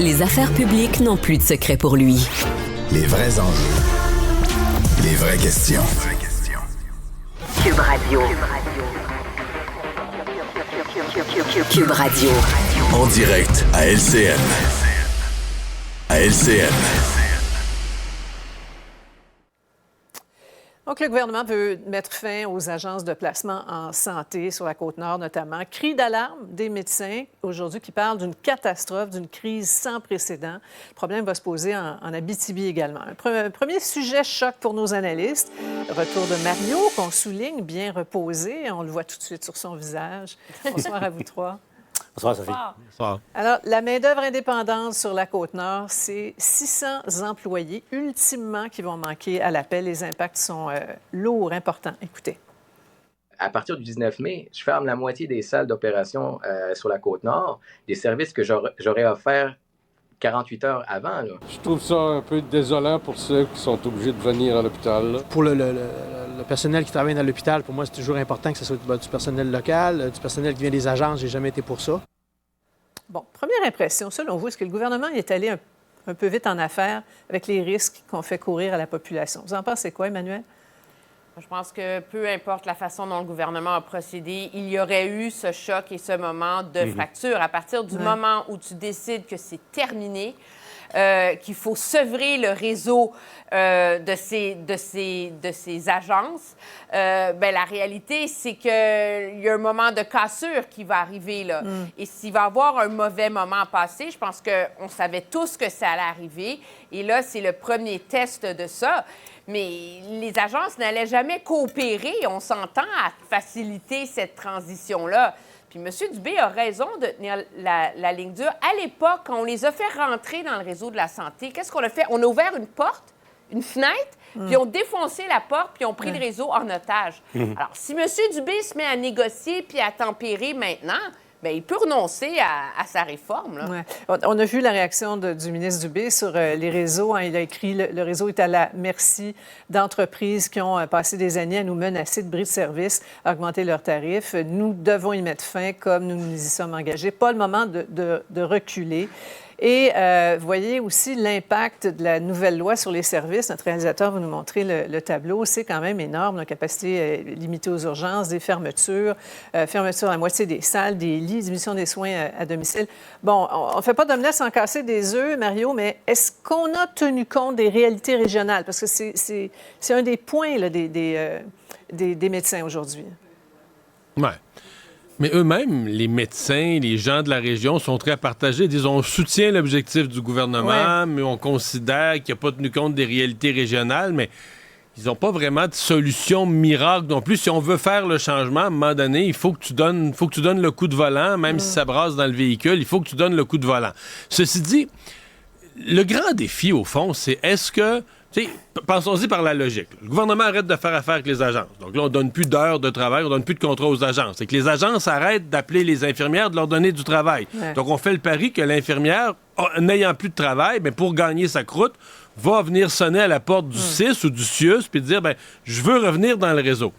Les affaires publiques n'ont plus de secret pour lui. Les vrais enjeux. Les vraies questions. Cube Radio. Cube Radio. En direct à LCN. À LCN. Donc, le gouvernement veut mettre fin aux agences de placement en santé sur la Côte-Nord notamment. Cri d'alarme des médecins aujourd'hui qui parlent d'une catastrophe, d'une crise sans précédent. Le problème va se poser en Abitibi également. Un premier sujet choc pour nos analystes. Le retour de Mario, qu'on souligne, bien reposé. On le voit tout de suite sur son visage. Bonsoir à vous trois. Bonsoir, Sophie. Bonsoir. Alors, la main-d'œuvre indépendante sur la Côte-Nord, c'est 600 employés ultimement qui vont manquer à l'appel. Les impacts sont lourds, importants. Écoutez. À partir du 19 mai, je ferme la moitié des salles d'opération sur la Côte-Nord, des services que j'aurais offerts 48 heures avant. Là. Je trouve ça un peu désolant pour ceux qui sont obligés de venir à l'hôpital. Pour le personnel qui travaille dans l'hôpital, pour moi, c'est toujours important que ce soit du personnel local, du personnel qui vient des agences. J'ai jamais été pour ça. Bon, première impression, selon vous, est-ce que le gouvernement est allé un peu vite en affaires avec les risques qu'on fait courir à la population? Vous en pensez quoi, Emmanuel? Je pense que peu importe la façon dont le gouvernement a procédé, il y aurait eu ce choc et ce moment de fracture. À partir du moment où tu décides que c'est terminé, qu'il faut sevrer le réseau de ces agences, la réalité, c'est qu'il y a un moment de cassure qui va arriver, là. Et s'il va y avoir un mauvais moment passé, je pense qu'on savait tous que ça allait arriver. Et là, c'est le premier test de ça. Mais les agences n'allaient jamais coopérer, on s'entend, à faciliter cette transition-là. Puis M. Dubé a raison de tenir la ligne dure. À l'époque, quand on les a fait rentrer dans le réseau de la santé, qu'est-ce qu'on a fait? On a ouvert une porte, une fenêtre, puis on défoncé la porte, puis on pris le réseau en otage. Alors, si M. Dubé se met à négocier puis à tempérer maintenant, bien, il peut renoncer à sa réforme. Là. Ouais. On a vu la réaction du ministre Dubé sur les réseaux. Hein. Il a écrit « Le réseau est à la merci d'entreprises qui ont passé des années à nous menacer de bris de service, à augmenter leurs tarifs. Nous devons y mettre fin comme nous nous y sommes engagés. Pas le moment de reculer. » Et vous voyez aussi l'impact de la nouvelle loi sur les services. Notre réalisateur va nous montrer le tableau. C'est quand même énorme, la capacité limitée aux urgences, des fermetures, fermeture à la moitié des salles, des lits, diminution des soins à domicile. Bon, on ne fait pas d'omelette sans casser des œufs, Mario, mais est-ce qu'on a tenu compte des réalités régionales? Parce que c'est un des points là, des médecins aujourd'hui. Oui. Mais eux-mêmes, les médecins, les gens de la région sont très partagés. Disons, on soutient l'objectif du gouvernement, mais on considère qu'il n'y a pas tenu compte des réalités régionales, mais ils n'ont pas vraiment de solution miracle non plus. Si on veut faire le changement, à un moment donné, il faut que tu donnes le coup de volant, même si ça brasse dans le véhicule, il faut que tu donnes le coup de volant. Ceci dit, le grand défi, au fond, c'est est-ce que... Pensons-y par la logique. Le gouvernement arrête de faire affaire avec les agences. Donc là, on ne donne plus d'heures de travail, on ne donne plus de contrats aux agences. C'est que les agences arrêtent d'appeler les infirmières, de leur donner du travail. Ouais. Donc on fait le pari que l'infirmière, n'ayant plus de travail, bien, pour gagner sa croûte, va venir sonner à la porte du CIS ou du CIUS puis dire, bien, je veux revenir dans le réseau.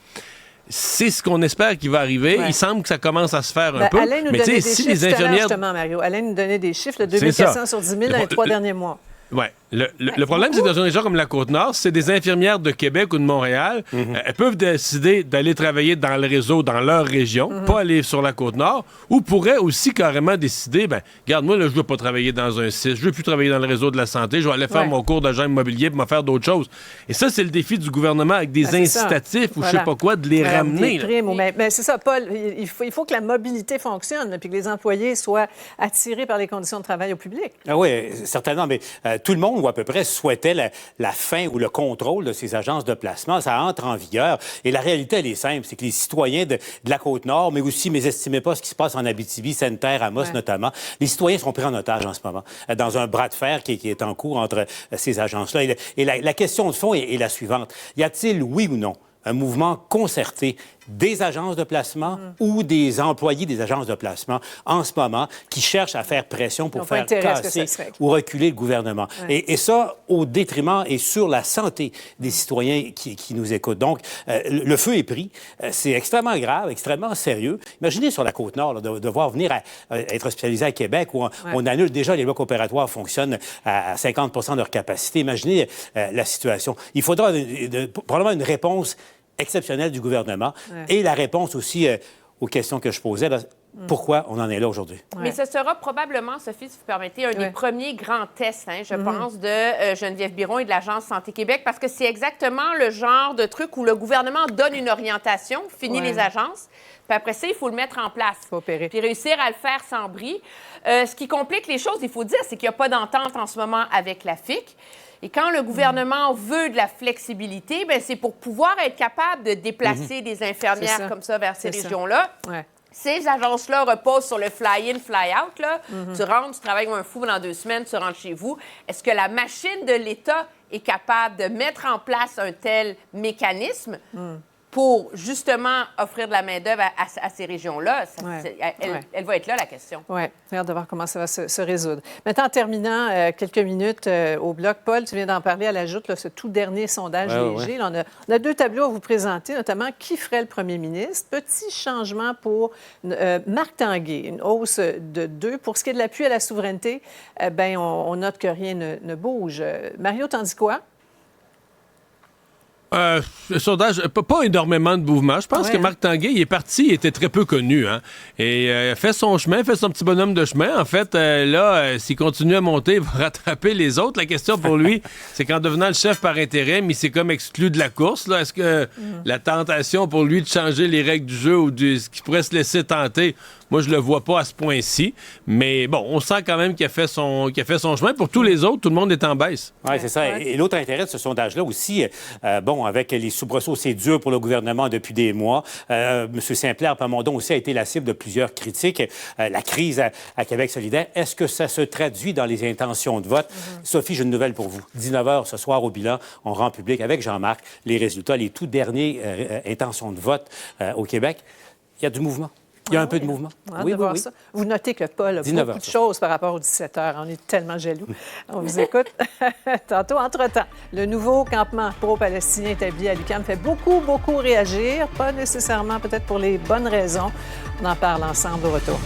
C'est ce qu'on espère qui va arriver. Ouais. Il semble que ça commence à se faire un peu. Alain nous donnait des chiffres les infirmières... justement, Mario. Alain nous donnait des chiffres, de 2400 sur 10 000 dans les 3 derniers mois. Oui. Le problème, c'est que dans une région comme la Côte-Nord, c'est des infirmières de Québec ou de Montréal. Elles peuvent décider d'aller travailler dans le réseau, dans leur région, pas aller sur la Côte-Nord, ou pourraient aussi carrément décider, ben, regarde, moi, là, je veux pas travailler dans un CIS, je veux plus travailler dans le réseau de la santé, je vais aller faire mon cours d'agent immobilier pour me faire d'autres choses. Et ça, c'est le défi du gouvernement avec des incitatifs ou je sais pas quoi, de les ramener. Des primes, mais c'est ça, Paul, il faut que la mobilité fonctionne, puis que les employés soient attirés par les conditions de travail au public. Ah oui, certainement, mais tout le monde, ou à peu près, souhaitait la fin ou le contrôle de ces agences de placement. Ça entre en vigueur. Et la réalité, elle est simple. C'est que les citoyens de la Côte-Nord, mais aussi, estimez pas ce qui se passe en Abitibi, Sainte-Terre, Amos notamment, les citoyens sont pris en otage en ce moment, dans un bras de fer qui est en cours entre ces agences-là. Et la question de fond est la suivante. Y a-t-il, oui ou non, un mouvement concerté des agences de placement ou des employés des agences de placement en ce moment qui cherchent à faire pression pour faire casser ou reculer le gouvernement. Ouais. Et ça, au détriment et sur la santé des citoyens qui nous écoutent. Donc, le feu est pris. C'est extrêmement grave, extrêmement sérieux. Imaginez sur la Côte-Nord, là, de devoir venir être hospitalisé à Québec où on annule déjà, les blocs opératoires fonctionnent à 50 % de leur capacité. Imaginez la situation. Il faudra probablement une réponse exceptionnelle du gouvernement et la réponse aussi aux questions que je posais. Là, pourquoi on en est là aujourd'hui? Mais ce sera probablement, Sophie, si vous permettez, un des premiers grands tests, je pense, de Geneviève Biron et de l'Agence Santé Québec, parce que c'est exactement le genre de truc où le gouvernement donne une orientation, finit les agences, puis après ça, il faut le mettre en place. Il faut opérer. Puis réussir à le faire sans bris. Ce qui complique les choses, il faut dire, c'est qu'il n'y a pas d'entente en ce moment avec la FIC. Et quand le gouvernement veut de la flexibilité, bien, c'est pour pouvoir être capable de déplacer des infirmières comme ça vers ces régions-là. Ouais. Ces agences-là reposent sur le fly-in, fly-out. Là. Tu rentres, tu travailles comme un fou pendant 2 semaines, tu rentres chez vous. Est-ce que la machine de l'État est capable de mettre en place un tel mécanisme pour, justement, offrir de la main-d'œuvre à ces régions-là? Elle va être là, la question. Oui, j'ai hâte de voir comment ça va se résoudre. Maintenant, en terminant, quelques minutes au Bloc. Paul, tu viens d'en parler à la Joute, là, ce tout dernier sondage léger. Là, on a 2 tableaux à vous présenter, notamment qui ferait le premier ministre. Petit changement pour Marc Tanguay, une hausse de 2. Pour ce qui est de l'appui à la souveraineté, bien, on note que rien ne bouge. Mario, t'en dis quoi? Le sondage, pas énormément de mouvement. Je pense que Marc Tanguay, il est parti, il était très peu connu. Hein? Et fait son chemin, fait son petit bonhomme de chemin. En fait, s'il continue à monter, il va rattraper les autres. La question pour lui, c'est qu'en devenant le chef par intérim, il s'est comme exclu de la course. Là. Est-ce que la tentation pour lui de changer les règles du jeu ou ce qui pourrait se laisser tenter, moi, je le vois pas à ce point-ci. Mais bon, on sent quand même qu'il a fait son chemin. Pour tous les autres, tout le monde est en baisse. Oui, c'est ça. Et l'autre intérêt de ce sondage-là aussi, avec les soubresauts, c'est dur pour le gouvernement depuis des mois. M. Saint-Pierre Plamondon aussi a été la cible de plusieurs critiques. La crise à Québec solidaire, est-ce que ça se traduit dans les intentions de vote? Sophie, j'ai une nouvelle pour vous. 19h ce soir au bilan, on rend public avec Jean-Marc les résultats, les tout derniers intentions de vote au Québec. Il y a du mouvement. Il y a un peu de mouvement. Oui. Ça. Vous notez que Paul a beaucoup de choses par rapport aux 17h. On est tellement jaloux. On vous écoute. Tantôt, entre-temps, le nouveau campement pro-palestinien établi à l'UQAM fait beaucoup réagir. Pas nécessairement peut-être pour les bonnes raisons. On en parle ensemble au retour.